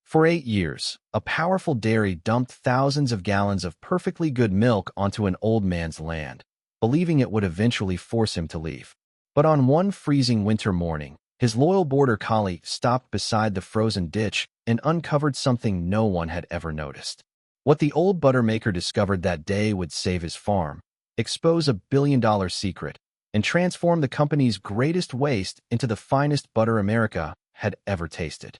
For 8 years, a powerful dairy dumped thousands of gallons of perfectly good milk onto an old man's land, believing it would eventually force him to leave. But on one freezing winter morning, his loyal border collie stopped beside the frozen ditch and uncovered something no one had ever noticed. What the old buttermaker discovered that day would save his farm, expose a billion-dollar secret, and transform the company's greatest waste into the finest butter America had ever tasted.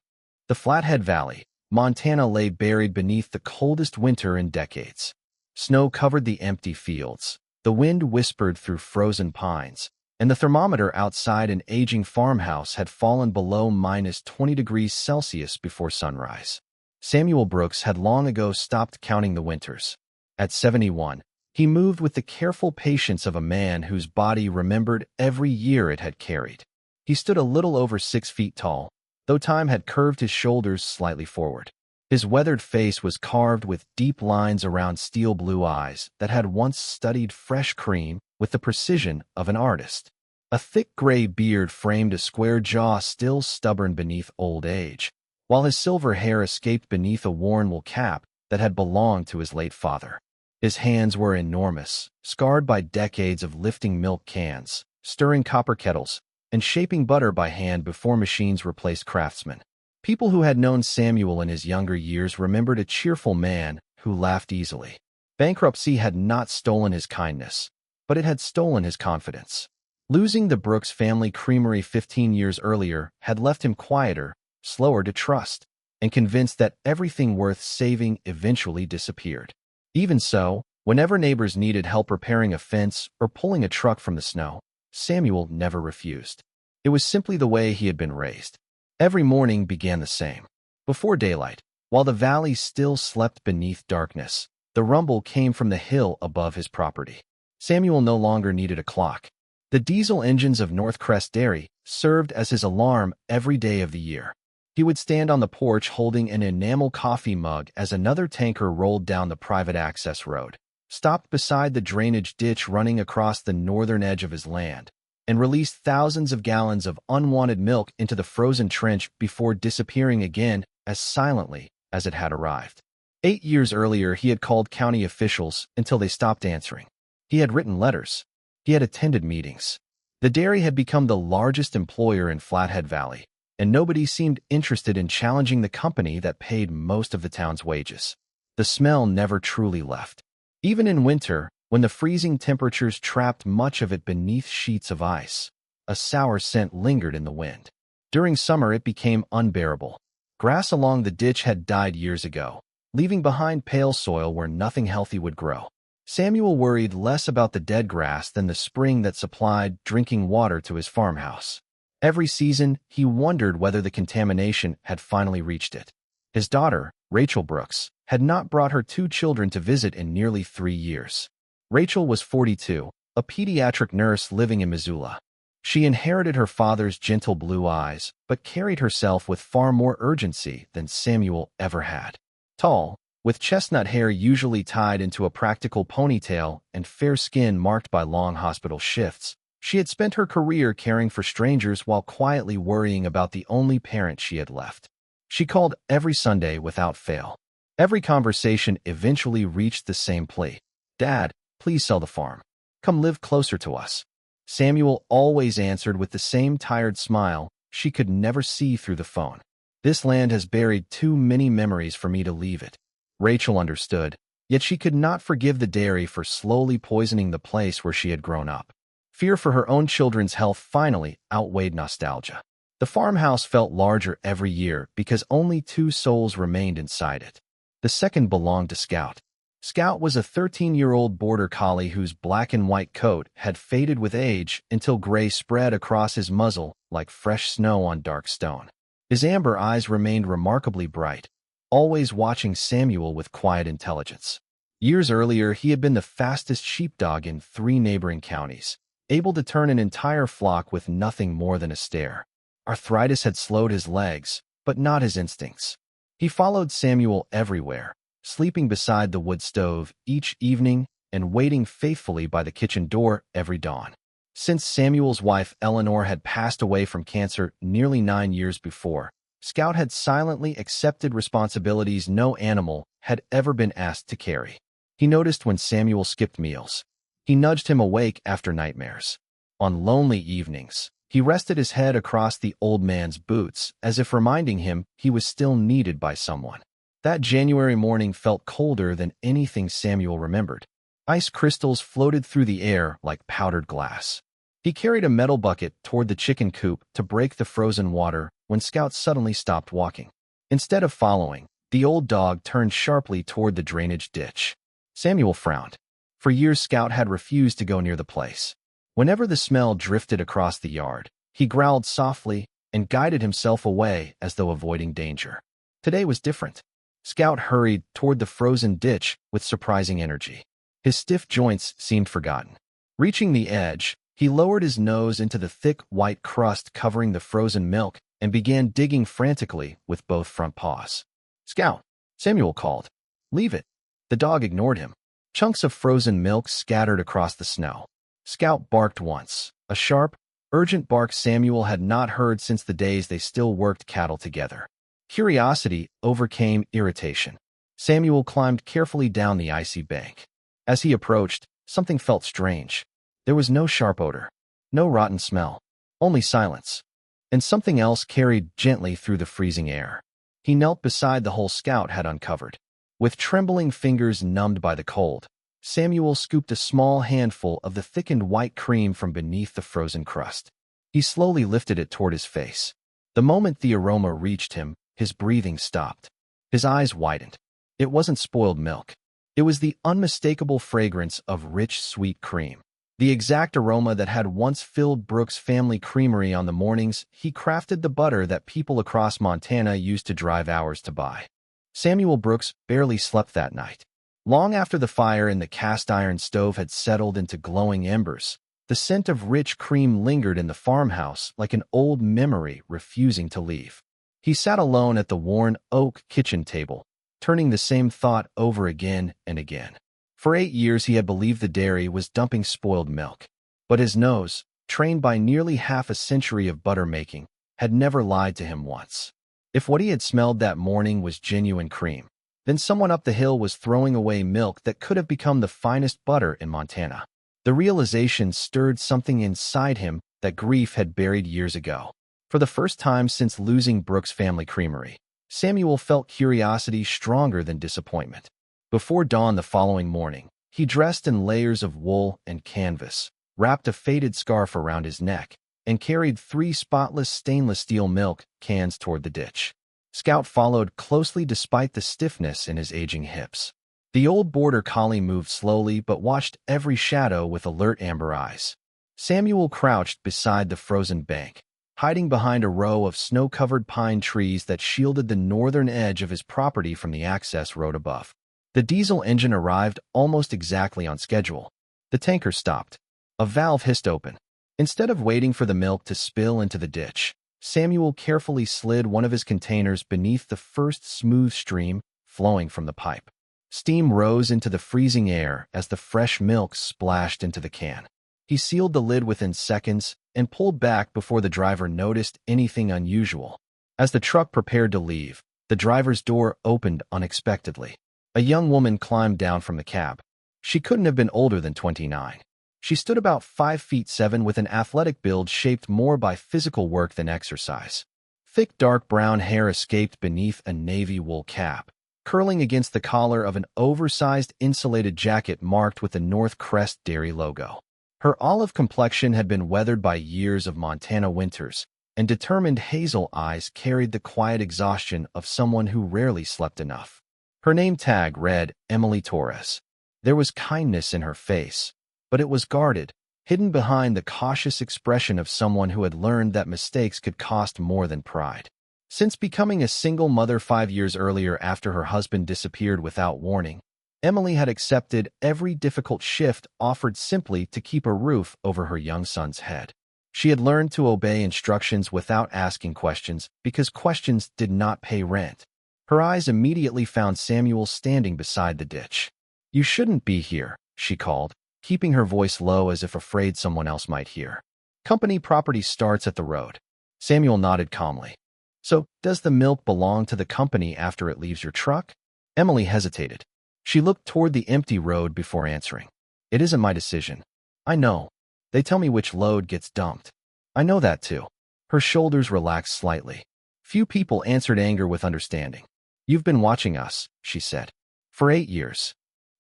The Flathead Valley, Montana lay buried beneath the coldest winter in decades. Snow covered the empty fields, the wind whispered through frozen pines, and the thermometer outside an aging farmhouse had fallen below -20 degrees Celsius before sunrise. Samuel Brooks had long ago stopped counting the winters. At 71, he moved with the careful patience of a man whose body remembered every year it had carried. He stood a little over 6 feet tall, though time had curved his shoulders slightly forward. His weathered face was carved with deep lines around steel blue eyes that had once studied fresh cream with the precision of an artist. A thick gray beard framed a square jaw still stubborn beneath old age, while his silver hair escaped beneath a worn wool cap that had belonged to his late father. His hands were enormous, scarred by decades of lifting milk cans, stirring copper kettles, and shaping butter by hand before machines replaced craftsmen. People who had known Samuel in his younger years remembered a cheerful man who laughed easily. Bankruptcy had not stolen his kindness, but it had stolen his confidence. Losing the Brooks family creamery 15 years earlier had left him quieter, slower to trust, and convinced that everything worth saving eventually disappeared. Even so, whenever neighbors needed help repairing a fence or pulling a truck from the snow, Samuel never refused. It was simply the way he had been raised. Every morning began the same. Before daylight, while the valley still slept beneath darkness, the rumble came from the hill above his property. Samuel no longer needed a clock. The diesel engines of North Crest Dairy served as his alarm every day of the year. He would stand on the porch holding an enamel coffee mug as another tanker rolled down the private access road, stopped beside the drainage ditch running across the northern edge of his land, and released thousands of gallons of unwanted milk into the frozen trench before disappearing again as silently as it had arrived. 8 years earlier, he had called county officials until they stopped answering. He had written letters. He had attended meetings. The dairy had become the largest employer in Flathead Valley, and nobody seemed interested in challenging the company that paid most of the town's wages. The smell never truly left. Even in winter, when the freezing temperatures trapped much of it beneath sheets of ice, a sour scent lingered in the wind. During summer, it became unbearable. Grass along the ditch had died years ago, leaving behind pale soil where nothing healthy would grow. Samuel worried less about the dead grass than the spring that supplied drinking water to his farmhouse. Every season, he wondered whether the contamination had finally reached it. His daughter, Rachel Brooks, had not brought her 2 children to visit in nearly 3 years. Rachel was 42, a pediatric nurse living in Missoula. She inherited her father's gentle blue eyes, but carried herself with far more urgency than Samuel ever had. Tall, with chestnut hair usually tied into a practical ponytail and fair skin marked by long hospital shifts, she had spent her career caring for strangers while quietly worrying about the only parent she had left. She called every Sunday without fail. Every conversation eventually reached the same plea. "Dad, please sell the farm. Come live closer to us." Samuel always answered with the same tired smile she could never see through the phone. "This land has buried too many memories for me to leave it." Rachel understood, yet she could not forgive the dairy for slowly poisoning the place where she had grown up. Fear for her own children's health finally outweighed nostalgia. The farmhouse felt larger every year because only 2 souls remained inside it. The second belonged to Scout. Scout was a 13-year-old border collie whose black and white coat had faded with age until gray spread across his muzzle like fresh snow on dark stone. His amber eyes remained remarkably bright, always watching Samuel with quiet intelligence. Years earlier, he had been the fastest sheepdog in 3 neighboring counties, able to turn an entire flock with nothing more than a stare. Arthritis had slowed his legs, but not his instincts. He followed Samuel everywhere, sleeping beside the wood stove each evening and waiting faithfully by the kitchen door every dawn. Since Samuel's wife Eleanor had passed away from cancer nearly 9 years before, Scout had silently accepted responsibilities no animal had ever been asked to carry. He noticed when Samuel skipped meals. He nudged him awake after nightmares. On lonely evenings, he rested his head across the old man's boots as if reminding him he was still needed by someone. That January morning felt colder than anything Samuel remembered. Ice crystals floated through the air like powdered glass. He carried a metal bucket toward the chicken coop to break the frozen water when Scout suddenly stopped walking. Instead of following, the old dog turned sharply toward the drainage ditch. Samuel frowned. For years, Scout had refused to go near the place. Whenever the smell drifted across the yard, he growled softly and guided himself away as though avoiding danger. Today was different. Scout hurried toward the frozen ditch with surprising energy. His stiff joints seemed forgotten. Reaching the edge, he lowered his nose into the thick white crust covering the frozen milk and began digging frantically with both front paws. "Scout," Samuel called. "Leave it." The dog ignored him. Chunks of frozen milk scattered across the snow. Scout barked once, a sharp, urgent bark Samuel had not heard since the days they still worked cattle together. Curiosity overcame irritation. Samuel climbed carefully down the icy bank. As he approached, something felt strange. There was no sharp odor, no rotten smell, only silence. And something else carried gently through the freezing air. He knelt beside the hole Scout had uncovered. With trembling fingers numbed by the cold, Samuel scooped a small handful of the thickened white cream from beneath the frozen crust. He slowly lifted it toward his face. The moment the aroma reached him, his breathing stopped. His eyes widened. It wasn't spoiled milk. It was the unmistakable fragrance of rich, sweet cream. The exact aroma that had once filled Brooks' family creamery on the mornings he crafted the butter that people across Montana used to drive hours to buy. Samuel Brooks barely slept that night. Long after the fire in the cast-iron stove had settled into glowing embers, the scent of rich cream lingered in the farmhouse like an old memory refusing to leave. He sat alone at the worn oak kitchen table, turning the same thought over again and again. For 8 years he had believed the dairy was dumping spoiled milk, but his nose, trained by nearly half a century of butter making, had never lied to him once. If what he had smelled that morning was genuine cream, then someone up the hill was throwing away milk that could have become the finest butter in Montana. The realization stirred something inside him that grief had buried years ago. For the first time since losing Brooks' family creamery, Samuel felt curiosity stronger than disappointment. Before dawn the following morning, he dressed in layers of wool and canvas, wrapped a faded scarf around his neck, and carried 3 spotless stainless steel milk cans toward the ditch. Scout followed closely despite the stiffness in his aging hips. The old border collie moved slowly but watched every shadow with alert amber eyes. Samuel crouched beside the frozen bank, hiding behind a row of snow-covered pine trees that shielded the northern edge of his property from the access road above. The diesel engine arrived almost exactly on schedule. The tanker stopped. A valve hissed open. Instead of waiting for the milk to spill into the ditch, Samuel carefully slid one of his containers beneath the first smooth stream flowing from the pipe. Steam rose into the freezing air as the fresh milk splashed into the can. He sealed the lid within seconds and pulled back before the driver noticed anything unusual. As the truck prepared to leave, the driver's door opened unexpectedly. A young woman climbed down from the cab. She couldn't have been older than 29. She stood about 5'7" with an athletic build shaped more by physical work than exercise. Thick dark brown hair escaped beneath a navy wool cap, curling against the collar of an oversized insulated jacket marked with the North Crest Dairy logo. Her olive complexion had been weathered by years of Montana winters, and determined hazel eyes carried the quiet exhaustion of someone who rarely slept enough. Her name tag read Emily Torres. There was kindness in her face, but it was guarded, hidden behind the cautious expression of someone who had learned that mistakes could cost more than pride. Since becoming a single mother 5 years earlier after her husband disappeared without warning, Emily had accepted every difficult shift offered simply to keep a roof over her young son's head. She had learned to obey instructions without asking questions because questions did not pay rent. Her eyes immediately found Samuel standing beside the ditch. "You shouldn't be here," she called, keeping her voice low as if afraid someone else might hear. "Company property starts at the road." Samuel nodded calmly. So, does the milk belong to the company after it leaves your truck? Emily hesitated. She looked toward the empty road before answering. It isn't my decision. I know. They tell me which load gets dumped. I know that too. Her shoulders relaxed slightly. Few people answered anger with understanding. You've been watching us, she said. For 8 years.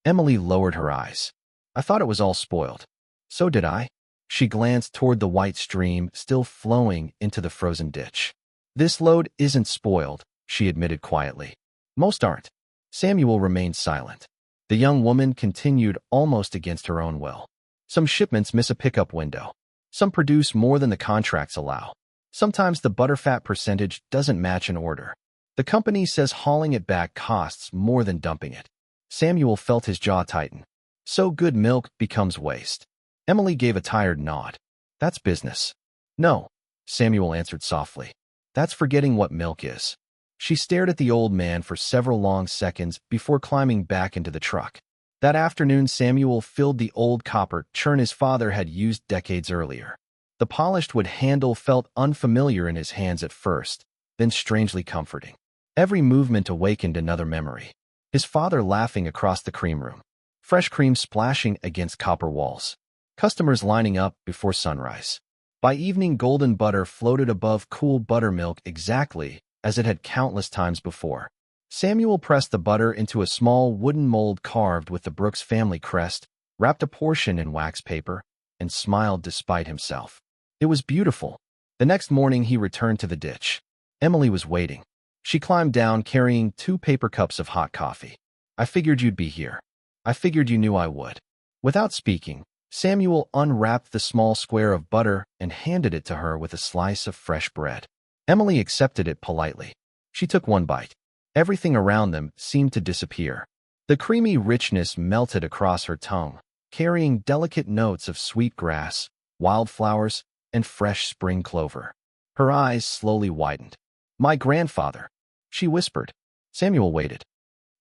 Emily lowered her eyes. I thought it was all spoiled. So did I. She glanced toward the white stream still flowing into the frozen ditch. This load isn't spoiled, she admitted quietly. Most aren't. Samuel remained silent. The young woman continued almost against her own will. Some shipments miss a pickup window. Some produce more than the contracts allow. Sometimes the butterfat percentage doesn't match an order. The company says hauling it back costs more than dumping it. Samuel felt his jaw tighten. So good milk becomes waste. Emily gave a tired nod. That's business. No, Samuel answered softly. That's forgetting what milk is. She stared at the old man for several long seconds before climbing back into the truck. That afternoon, Samuel filled the old copper churn his father had used decades earlier. The polished wood handle felt unfamiliar in his hands at first, then strangely comforting. Every movement awakened another memory. His father laughing across the cream room. Fresh cream splashing against copper walls. Customers lining up before sunrise. By evening, golden butter floated above cool buttermilk exactly as it had countless times before. Samuel pressed the butter into a small wooden mold carved with the Brooks family crest, wrapped a portion in wax paper, and smiled despite himself. It was beautiful. The next morning he returned to the ditch. Emily was waiting. She climbed down carrying 2 paper cups of hot coffee. I figured you'd be here. I figured you knew I would. Without speaking, Samuel unwrapped the small square of butter and handed it to her with a slice of fresh bread. Emily accepted it politely. She took one bite. Everything around them seemed to disappear. The creamy richness melted across her tongue, carrying delicate notes of sweet grass, wildflowers, and fresh spring clover. Her eyes slowly widened. My grandfather, she whispered. Samuel waited.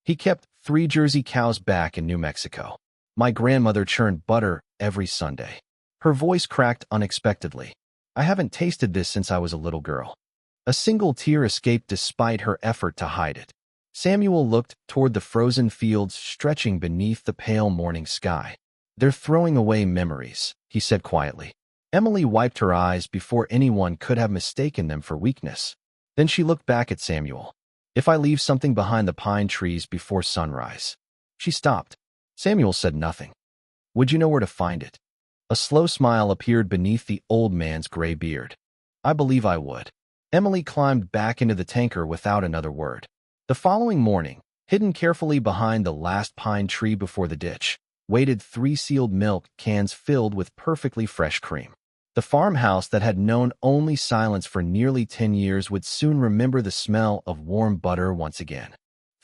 He kept 3 Jersey cows back in New Mexico. My grandmother churned butter every Sunday. Her voice cracked unexpectedly. I haven't tasted this since I was a little girl. A single tear escaped despite her effort to hide it. Samuel looked toward the frozen fields stretching beneath the pale morning sky. They're throwing away memories, he said quietly. Emily wiped her eyes before anyone could have mistaken them for weakness. Then she looked back at Samuel. If I leave something behind the pine trees before sunrise. She stopped. Samuel said nothing. Would you know where to find it? A slow smile appeared beneath the old man's gray beard. I believe I would. Emily climbed back into the tanker without another word. The following morning, hidden carefully behind the last pine tree before the ditch, waited 3 sealed milk cans filled with perfectly fresh cream. The farmhouse that had known only silence for nearly 10 years would soon remember the smell of warm butter once again.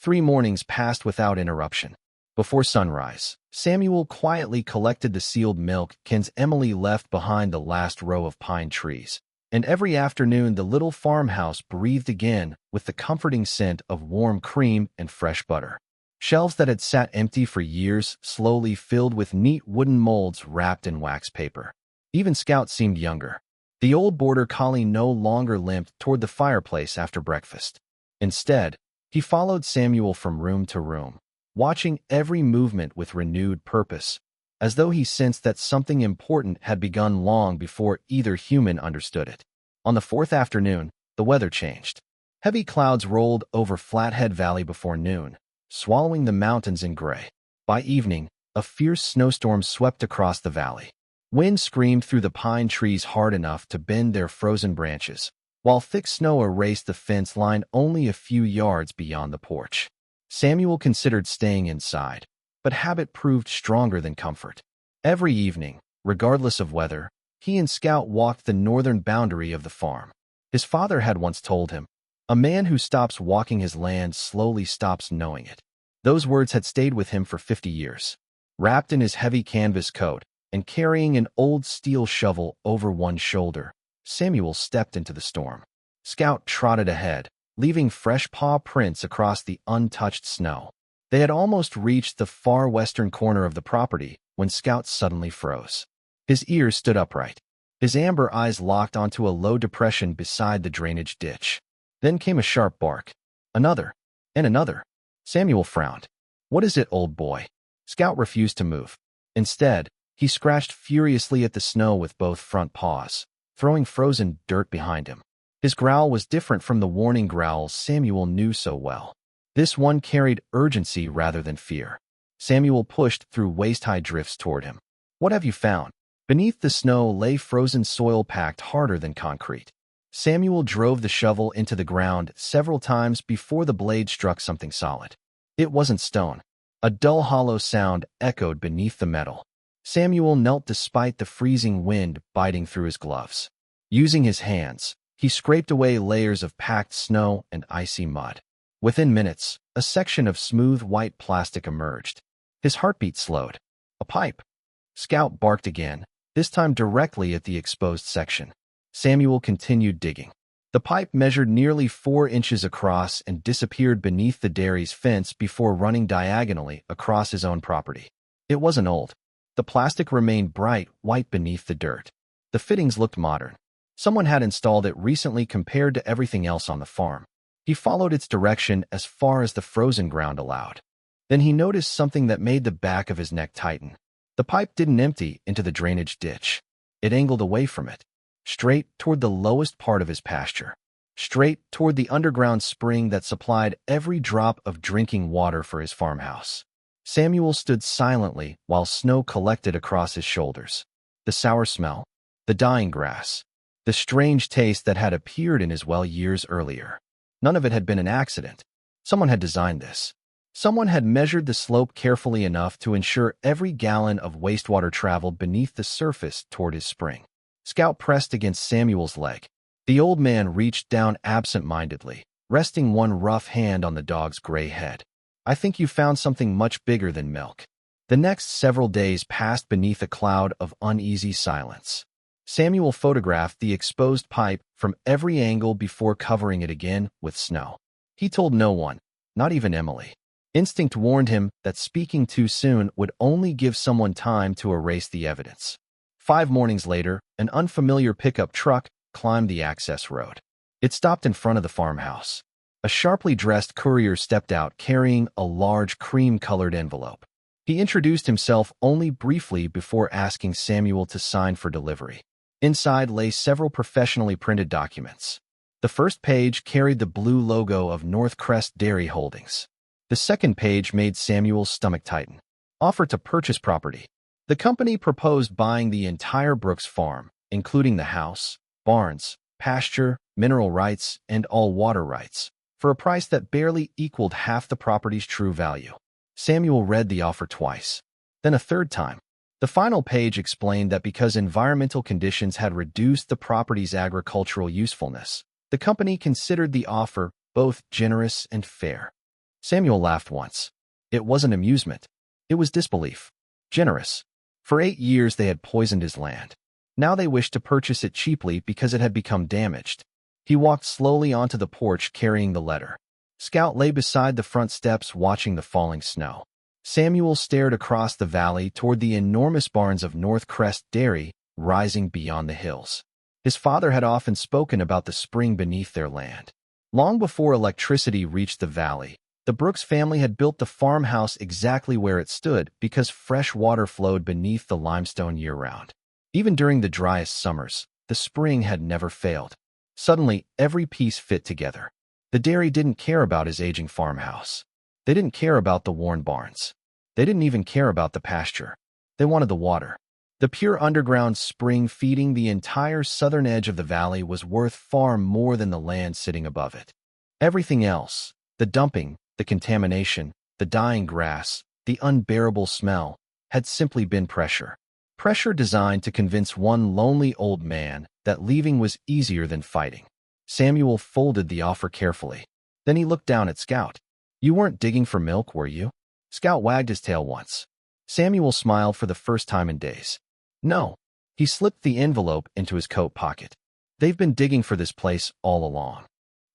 3 mornings passed without interruption. Before sunrise, Samuel quietly collected the sealed milk cans Emily left behind the last row of pine trees. And every afternoon the little farmhouse breathed again with the comforting scent of warm cream and fresh butter. Shelves that had sat empty for years slowly filled with neat wooden molds wrapped in wax paper. Even Scout seemed younger. The old border collie no longer limped toward the fireplace after breakfast. Instead, he followed Samuel from room to room, watching every movement with renewed purpose, as though he sensed that something important had begun long before either human understood it. On the 4th afternoon, the weather changed. Heavy clouds rolled over Flathead Valley before noon, swallowing the mountains in gray. By evening, a fierce snowstorm swept across the valley. Wind screamed through the pine trees hard enough to bend their frozen branches, while thick snow erased the fence line only a few yards beyond the porch. Samuel considered staying inside, but habit proved stronger than comfort. Every evening, regardless of weather, he and Scout walked the northern boundary of the farm. His father had once told him, "A man who stops walking his land slowly stops knowing it." Those words had stayed with him for 50 years. Wrapped in his heavy canvas coat and carrying an old steel shovel over one shoulder, Samuel stepped into the storm. Scout trotted ahead, leaving fresh paw prints across the untouched snow. They had almost reached the far western corner of the property when Scout suddenly froze. His ears stood upright. His amber eyes locked onto a low depression beside the drainage ditch. Then came a sharp bark. Another. And another. Samuel frowned. "What is it, old boy?" Scout refused to move. Instead, he scratched furiously at the snow with both front paws, throwing frozen dirt behind him. His growl was different from the warning growls Samuel knew so well. This one carried urgency rather than fear. Samuel pushed through waist-high drifts toward him. "What have you found?" Beneath the snow lay frozen soil packed harder than concrete. Samuel drove the shovel into the ground several times before the blade struck something solid. It wasn't stone. A dull hollow sound echoed beneath the metal. Samuel knelt despite the freezing wind biting through his gloves. Using his hands, he scraped away layers of packed snow and icy mud. Within minutes, a section of smooth white plastic emerged. His heartbeat slowed. A pipe. Scout barked again, this time directly at the exposed section. Samuel continued digging. The pipe measured nearly 4 inches across and disappeared beneath the dairy's fence before running diagonally across his own property. It wasn't old. The plastic remained bright white beneath the dirt. The fittings looked modern. Someone had installed it recently compared to everything else on the farm. He followed its direction as far as the frozen ground allowed. Then he noticed something that made the back of his neck tighten. The pipe didn't empty into the drainage ditch. It angled away from it, straight toward the lowest part of his pasture, straight toward the underground spring that supplied every drop of drinking water for his farmhouse. Samuel stood silently while snow collected across his shoulders. The sour smell, the dying grass, the strange taste that had appeared in his well years earlier. None of it had been an accident. Someone had designed this. Someone had measured the slope carefully enough to ensure every gallon of wastewater traveled beneath the surface toward his spring. Scout pressed against Samuel's leg. The old man reached down absent-mindedly, resting one rough hand on the dog's gray head. "I think you found something much bigger than milk." The next several days passed beneath a cloud of uneasy silence. Samuel photographed the exposed pipe from every angle before covering it again with snow. He told no one, not even Emily. Instinct warned him that speaking too soon would only give someone time to erase the evidence. 5 mornings later, an unfamiliar pickup truck climbed the access road. It stopped in front of the farmhouse. A sharply dressed courier stepped out carrying a large cream-colored envelope. He introduced himself only briefly before asking Samuel to sign for delivery. Inside lay several professionally printed documents. The first page carried the blue logo of North Crest Dairy Holdings. The second page made Samuel's stomach tighten. Offer to purchase property. The company proposed buying the entire Brooks farm, including the house, barns, pasture, mineral rights, and all water rights, for a price that barely equaled half the property's true value. Samuel read the offer twice, then a third time. The final page explained that because environmental conditions had reduced the property's agricultural usefulness, the company considered the offer both generous and fair. Samuel laughed once. It wasn't amusement. It was disbelief. Generous. For 8 years they had poisoned his land. Now they wished to purchase it cheaply because it had become damaged. He walked slowly onto the porch carrying the letter. Scout lay beside the front steps watching the falling snow. Samuel stared across the valley toward the enormous barns of North Crest Dairy rising beyond the hills. His father had often spoken about the spring beneath their land. Long before electricity reached the valley, the Brooks family had built the farmhouse exactly where it stood because fresh water flowed beneath the limestone year-round. Even during the driest summers, the spring had never failed. Suddenly, every piece fit together. The dairy didn't care about his aging farmhouse. They didn't care about the worn barns. They didn't even care about the pasture. They wanted the water. The pure underground spring feeding the entire southern edge of the valley was worth far more than the land sitting above it. Everything else, the dumping, the contamination, the dying grass, the unbearable smell, had simply been pressure. Pressure designed to convince one lonely old man that leaving was easier than fighting. Samuel folded the offer carefully. Then he looked down at Scout. "You weren't digging for milk, were you?" Scout wagged his tail once. Samuel smiled for the first time in days. "No." He slipped the envelope into his coat pocket. "They've been digging for this place all along."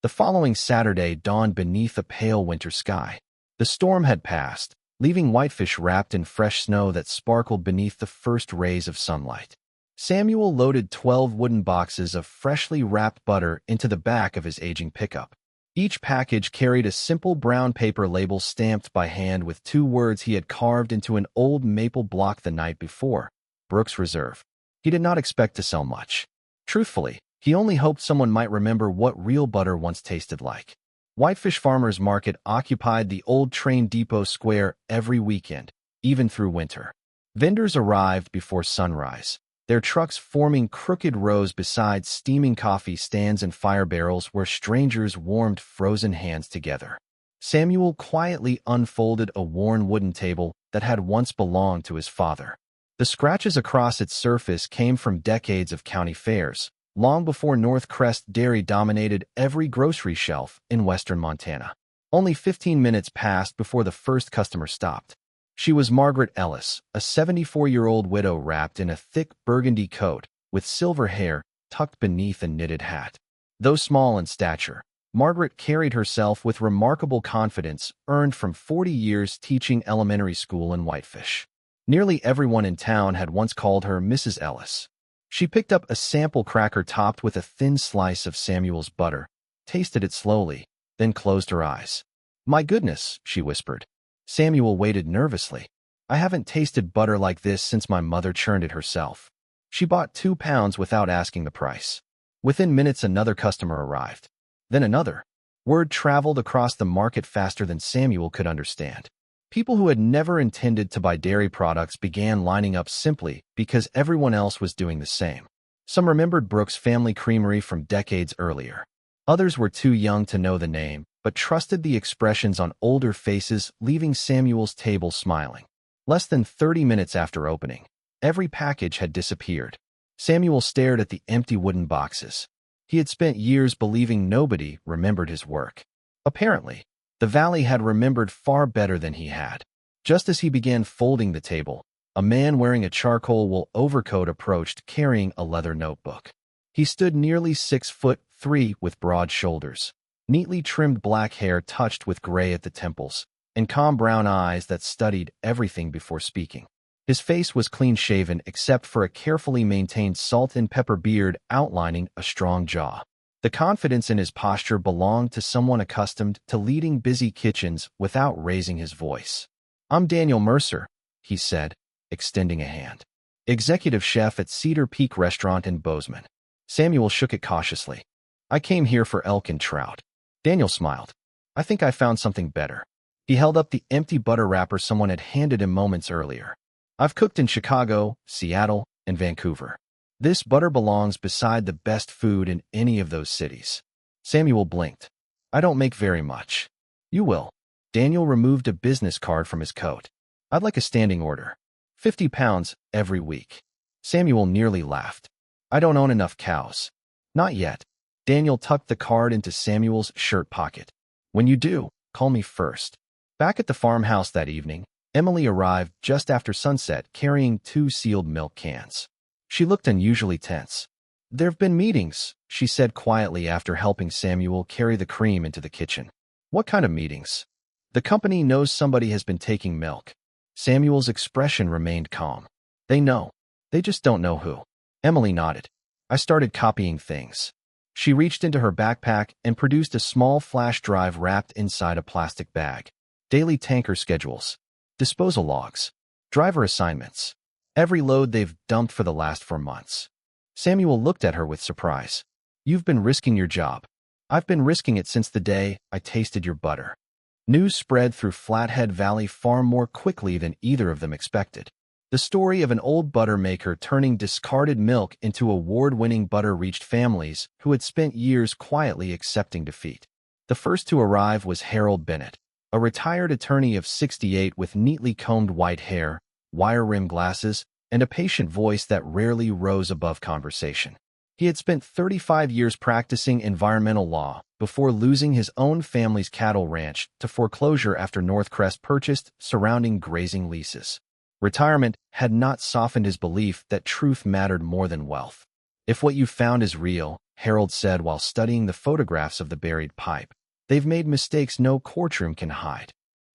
The following Saturday dawned beneath a pale winter sky. The storm had passed, leaving whitefish wrapped in fresh snow that sparkled beneath the first rays of sunlight. Samuel loaded 12 wooden boxes of freshly wrapped butter into the back of his aging pickup. Each package carried a simple brown paper label stamped by hand with 2 words he had carved into an old maple block the night before: Brooks Reserve. He did not expect to sell much. Truthfully, he only hoped someone might remember what real butter once tasted like. Whitefish Farmers Market occupied the old train depot square every weekend, even through winter. Vendors arrived before sunrise, their trucks forming crooked rows beside steaming coffee stands and fire barrels where strangers warmed frozen hands together. Samuel quietly unfolded a worn wooden table that had once belonged to his father. The scratches across its surface came from decades of county fairs, long before North Crest Dairy dominated every grocery shelf in western Montana. Only 15 minutes passed before the first customer stopped. She was Margaret Ellis, a 74-year-old widow wrapped in a thick burgundy coat, with silver hair tucked beneath a knitted hat. Though small in stature, Margaret carried herself with remarkable confidence earned from 40 years teaching elementary school in Whitefish. Nearly everyone in town had once called her Mrs. Ellis. She picked up a sample cracker topped with a thin slice of Samuel's butter, tasted it slowly, then closed her eyes. "My goodness," she whispered. Samuel waited nervously. "I haven't tasted butter like this since my mother churned it herself." She bought 2 pounds without asking the price. Within minutes, another customer arrived. Then another. Word traveled across the market faster than Samuel could understand. People who had never intended to buy dairy products began lining up simply because everyone else was doing the same. Some remembered Brooks' family creamery from decades earlier. Others were too young to know the name, but trusted the expressions on older faces, leaving Samuel's table smiling. Less than 30 minutes after opening, every package had disappeared. Samuel stared at the empty wooden boxes. He had spent years believing nobody remembered his work. Apparently, the valley had remembered far better than he had. Just as he began folding the table, a man wearing a charcoal wool overcoat approached carrying a leather notebook. He stood nearly 6'3" with broad shoulders, neatly trimmed black hair touched with gray at the temples, and calm brown eyes that studied everything before speaking. His face was clean-shaven except for a carefully maintained salt and pepper beard outlining a strong jaw. The confidence in his posture belonged to someone accustomed to leading busy kitchens without raising his voice. "I'm Daniel Mercer," he said, extending a hand. "Executive chef at Cedar Peak Restaurant in Bozeman." Samuel shook it cautiously. "I came here for elk and trout." Daniel smiled. "I think I found something better." He held up the empty butter wrapper someone had handed him moments earlier. "I've cooked in Chicago, Seattle, and Vancouver. This butter belongs beside the best food in any of those cities." Samuel blinked. "I don't make very much." "You will." Daniel removed a business card from his coat. "I'd like a standing order. 50 pounds every week." Samuel nearly laughed. "I don't own enough cows." "Not yet." Daniel tucked the card into Samuel's shirt pocket. "When you do, call me first." Back at the farmhouse that evening, Emily arrived just after sunset carrying 2 sealed milk cans. She looked unusually tense. "There've been meetings," she said quietly after helping Samuel carry the cream into the kitchen. "What kind of meetings?" "The company knows somebody has been taking milk." Samuel's expression remained calm. "They know. They just don't know who." Emily nodded. "I started copying things." She reached into her backpack and produced a small flash drive wrapped inside a plastic bag. Daily tanker schedules, disposal logs, driver assignments, every load they've dumped for the last 4 months. Samuel looked at her with surprise. "You've been risking your job." "I've been risking it since the day I tasted your butter." News spread through Flathead Valley far more quickly than either of them expected. The story of an old butter maker turning discarded milk into award-winning butter reached families who had spent years quietly accepting defeat. The first to arrive was Harold Bennett, a retired attorney of 68 with neatly combed white hair, wire-rimmed glasses, and a patient voice that rarely rose above conversation. He had spent 35 years practicing environmental law before losing his own family's cattle ranch to foreclosure after North Crest purchased surrounding grazing leases. Retirement had not softened his belief that truth mattered more than wealth. "If what you found is real," Harold said while studying the photographs of the buried pipe, "they've made mistakes no courtroom can hide."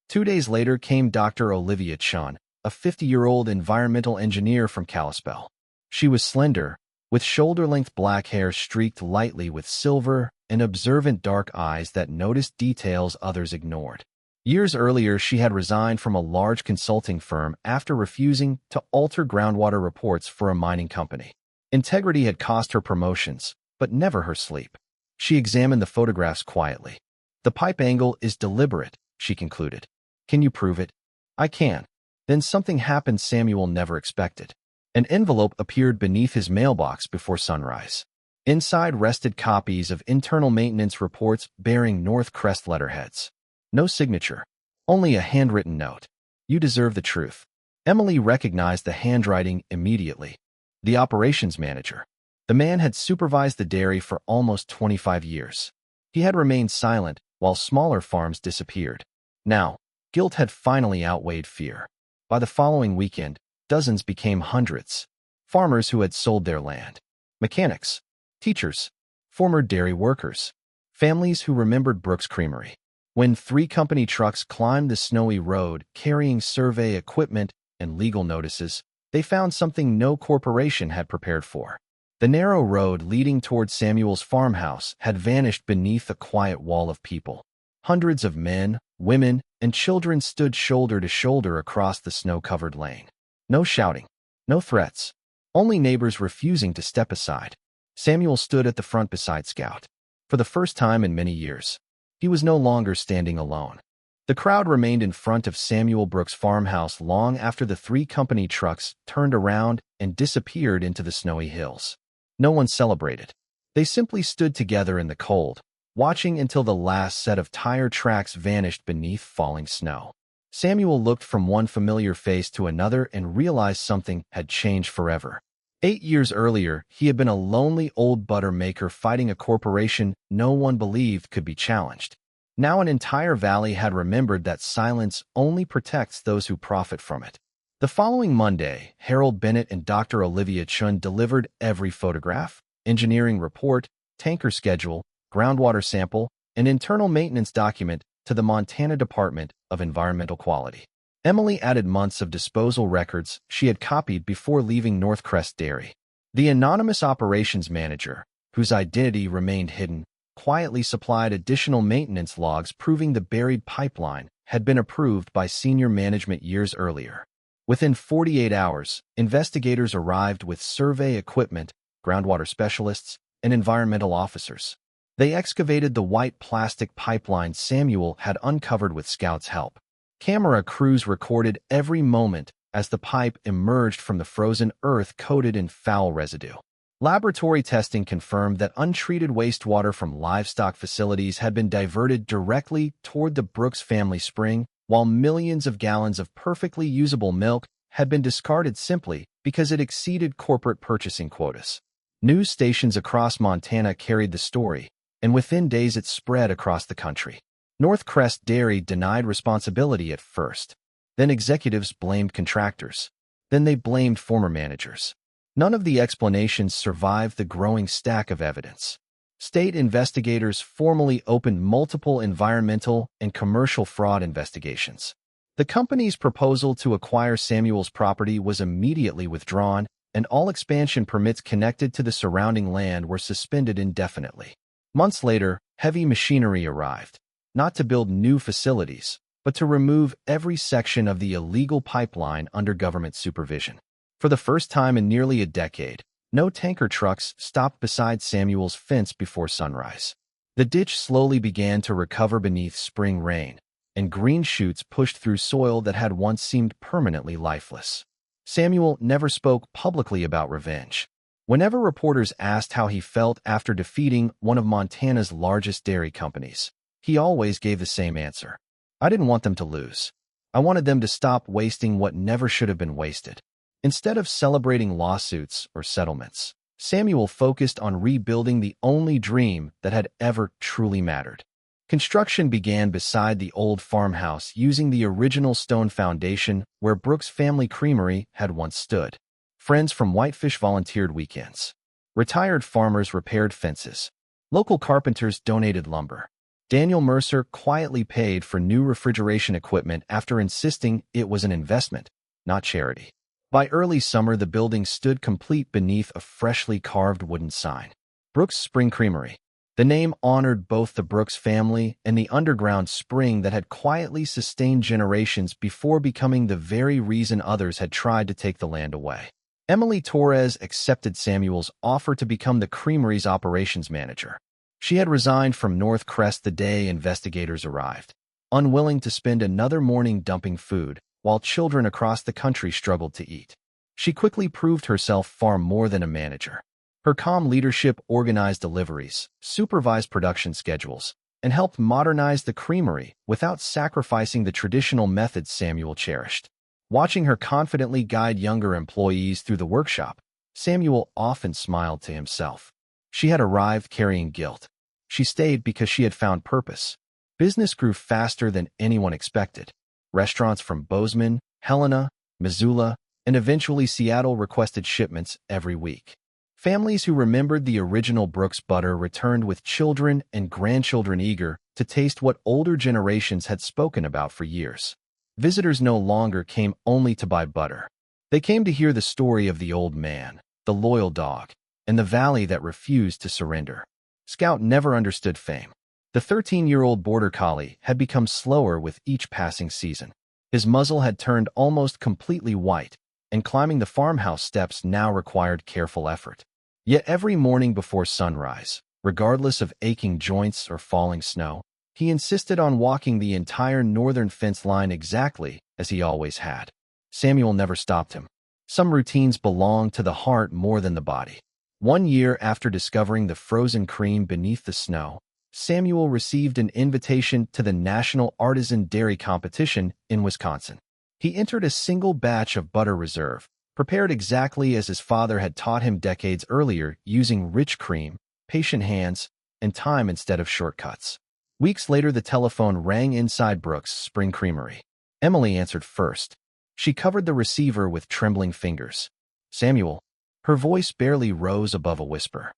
2 days later came Dr. Olivia Chun, a 50-year-old environmental engineer from Kalispell. She was slender, with shoulder-length black hair streaked lightly with silver and observant dark eyes that noticed details others ignored. Years earlier, she had resigned from a large consulting firm after refusing to alter groundwater reports for a mining company. Integrity had cost her promotions, but never her sleep. She examined the photographs quietly. "The pipe angle is deliberate," she concluded. "Can you prove it?" "I can." Then something happened Samuel never expected. An envelope appeared beneath his mailbox before sunrise. Inside rested copies of internal maintenance reports bearing North Crest letterheads. No signature, only a handwritten note. "You deserve the truth." Emily recognized the handwriting immediately. The operations manager. The man had supervised the dairy for almost 25 years. He had remained silent while smaller farms disappeared. Now, guilt had finally outweighed fear. By the following weekend, dozens became hundreds. Farmers who had sold their land. Mechanics. Teachers. Former dairy workers. Families who remembered Brooks Creamery. When 3 company trucks climbed the snowy road carrying survey equipment and legal notices, they found something no corporation had prepared for. The narrow road leading toward Samuel's farmhouse had vanished beneath a quiet wall of people. Hundreds of men, women, and children stood shoulder to shoulder across the snow-covered lane. No shouting, no threats, only neighbors refusing to step aside. Samuel stood at the front beside Scout. For the first time in many years, he was no longer standing alone. The crowd remained in front of Samuel Brooks' farmhouse long after the 3 company trucks turned around and disappeared into the snowy hills. No one celebrated. They simply stood together in the cold, watching until the last set of tire tracks vanished beneath falling snow. Samuel looked from one familiar face to another and realized something had changed forever. 8 years earlier, he had been a lonely old butter maker fighting a corporation no one believed could be challenged. Now an entire valley had remembered that silence only protects those who profit from it. The following Monday, Harold Bennett and Dr. Olivia Chun delivered every photograph, engineering report, tanker schedule, groundwater sample, and internal maintenance document to the Montana Department of Environmental Quality. Emily added months of disposal records she had copied before leaving North Crest Dairy. The anonymous operations manager, whose identity remained hidden, quietly supplied additional maintenance logs proving the buried pipeline had been approved by senior management years earlier. Within 48 hours, investigators arrived with survey equipment, groundwater specialists, and environmental officers. They excavated the white plastic pipeline Samuel had uncovered with Scout's help. Camera crews recorded every moment as the pipe emerged from the frozen earth coated in foul residue. Laboratory testing confirmed that untreated wastewater from livestock facilities had been diverted directly toward the Brooks family spring, while millions of gallons of perfectly usable milk had been discarded simply because it exceeded corporate purchasing quotas. News stations across Montana carried the story, and within days it spread across the country. North Crest Dairy denied responsibility at first. Then executives blamed contractors. Then they blamed former managers. None of the explanations survived the growing stack of evidence. State investigators formally opened multiple environmental and commercial fraud investigations. The company's proposal to acquire Samuel's property was immediately withdrawn, and all expansion permits connected to the surrounding land were suspended indefinitely. Months later, heavy machinery arrived, not to build new facilities, but to remove every section of the illegal pipeline under government supervision. For the first time in nearly a decade, no tanker trucks stopped beside Samuel's fence before sunrise. The ditch slowly began to recover beneath spring rain, and green shoots pushed through soil that had once seemed permanently lifeless. Samuel never spoke publicly about revenge. Whenever reporters asked how he felt after defeating one of Montana's largest dairy companies, he always gave the same answer. "I didn't want them to lose. I wanted them to stop wasting what never should have been wasted." Instead of celebrating lawsuits or settlements, Samuel focused on rebuilding the only dream that had ever truly mattered. Construction began beside the old farmhouse using the original stone foundation where Brooks Family Creamery had once stood. Friends from Whitefish volunteered weekends. Retired farmers repaired fences. Local carpenters donated lumber. Daniel Mercer quietly paid for new refrigeration equipment after insisting it was an investment, not charity. By early summer, the building stood complete beneath a freshly carved wooden sign. Brooks Spring Creamery. The name honored both the Brooks family and the underground spring that had quietly sustained generations before becoming the very reason others had tried to take the land away. Emily Torres accepted Samuel's offer to become the creamery's operations manager. She had resigned from North Crest the day investigators arrived, unwilling to spend another morning dumping food while children across the country struggled to eat. She quickly proved herself far more than a manager. Her calm leadership organized deliveries, supervised production schedules, and helped modernize the creamery without sacrificing the traditional methods Samuel cherished. Watching her confidently guide younger employees through the workshop, Samuel often smiled to himself. She had arrived carrying guilt. She stayed because she had found purpose. Business grew faster than anyone expected. Restaurants from Bozeman, Helena, Missoula, and eventually Seattle requested shipments every week. Families who remembered the original Brooks butter returned with children and grandchildren eager to taste what older generations had spoken about for years. Visitors no longer came only to buy butter. They came to hear the story of the old man, the loyal dog, and the valley that refused to surrender. Scout never understood fame. The 13-year-old border collie had become slower with each passing season. His muzzle had turned almost completely white, and climbing the farmhouse steps now required careful effort. Yet every morning before sunrise, regardless of aching joints or falling snow, he insisted on walking the entire northern fence line exactly as he always had. Samuel never stopped him. Some routines belong to the heart more than the body. One year after discovering the frozen cream beneath the snow, Samuel received an invitation to the National Artisan Dairy Competition in Wisconsin. He entered a single batch of butter reserve, prepared exactly as his father had taught him decades earlier, using rich cream, patient hands, and time instead of shortcuts. Weeks later, the telephone rang inside Brooks' Spring Creamery. Emily answered first. She covered the receiver with trembling fingers. "Samuel." Her voice barely rose above a whisper.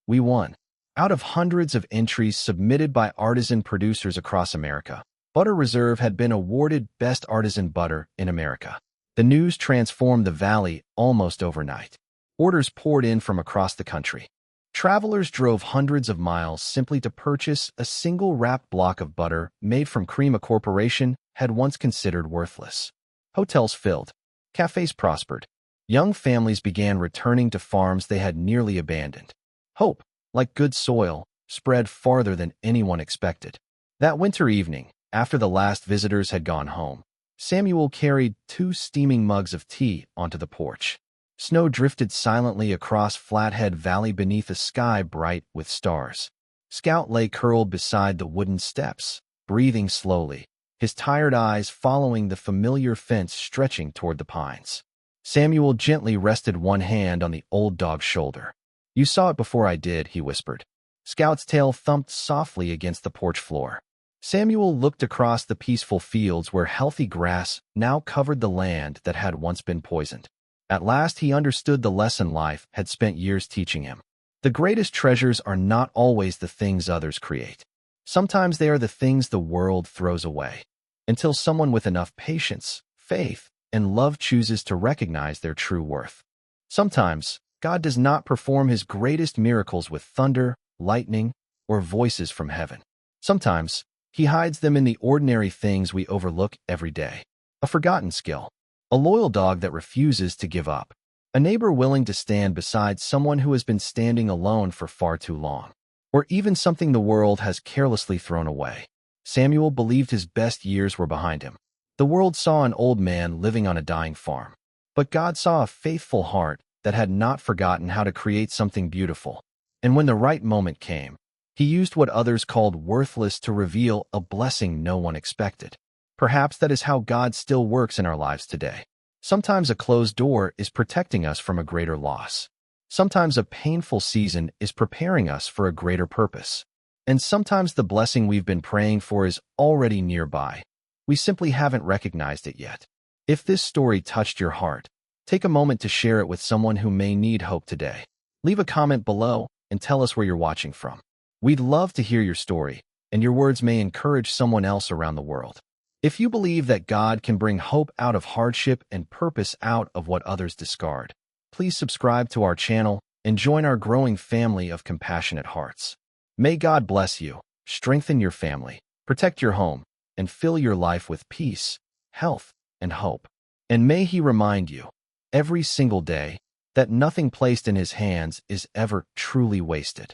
"We won." Out of hundreds of entries submitted by artisan producers across America, Butter Reserve had been awarded Best Artisan Butter in America. The news transformed the valley almost overnight. Orders poured in from across the country. Travelers drove hundreds of miles simply to purchase a single wrapped block of butter made from cream a corporation had once considered worthless. Hotels filled. Cafes prospered. Young families began returning to farms they had nearly abandoned. Hope, like good soil, spread farther than anyone expected. That winter evening, after the last visitors had gone home, Samuel carried 2 steaming mugs of tea onto the porch. Snow drifted silently across Flathead Valley beneath a sky bright with stars. Scout lay curled beside the wooden steps, breathing slowly, his tired eyes following the familiar fence stretching toward the pines. Samuel gently rested one hand on the old dog's shoulder. "You saw it before I did," he whispered. Scout's tail thumped softly against the porch floor. Samuel looked across the peaceful fields where healthy grass now covered the land that had once been poisoned. At last he understood the lesson life had spent years teaching him. The greatest treasures are not always the things others create. Sometimes they are the things the world throws away, until someone with enough patience, faith, and love chooses to recognize their true worth. Sometimes, God does not perform his greatest miracles with thunder, lightning, or voices from heaven. Sometimes, he hides them in the ordinary things we overlook every day. A forgotten skill. A loyal dog that refuses to give up. A neighbor willing to stand beside someone who has been standing alone for far too long. Or even something the world has carelessly thrown away. Samuel believed his best years were behind him. The world saw an old man living on a dying farm. But God saw a faithful heart that had not forgotten how to create something beautiful. And when the right moment came, he used what others called worthless to reveal a blessing no one expected. Perhaps that is how God still works in our lives today. Sometimes a closed door is protecting us from a greater loss. Sometimes a painful season is preparing us for a greater purpose. And sometimes the blessing we've been praying for is already nearby. We simply haven't recognized it yet. If this story touched your heart, take a moment to share it with someone who may need hope today. Leave a comment below and tell us where you're watching from. We'd love to hear your story, and your words may encourage someone else around the world. If you believe that God can bring hope out of hardship and purpose out of what others discard, please subscribe to our channel and join our growing family of compassionate hearts. May God bless you, strengthen your family, protect your home, and fill your life with peace, health, and hope. And may He remind you, every single day, that nothing placed in His hands is ever truly wasted.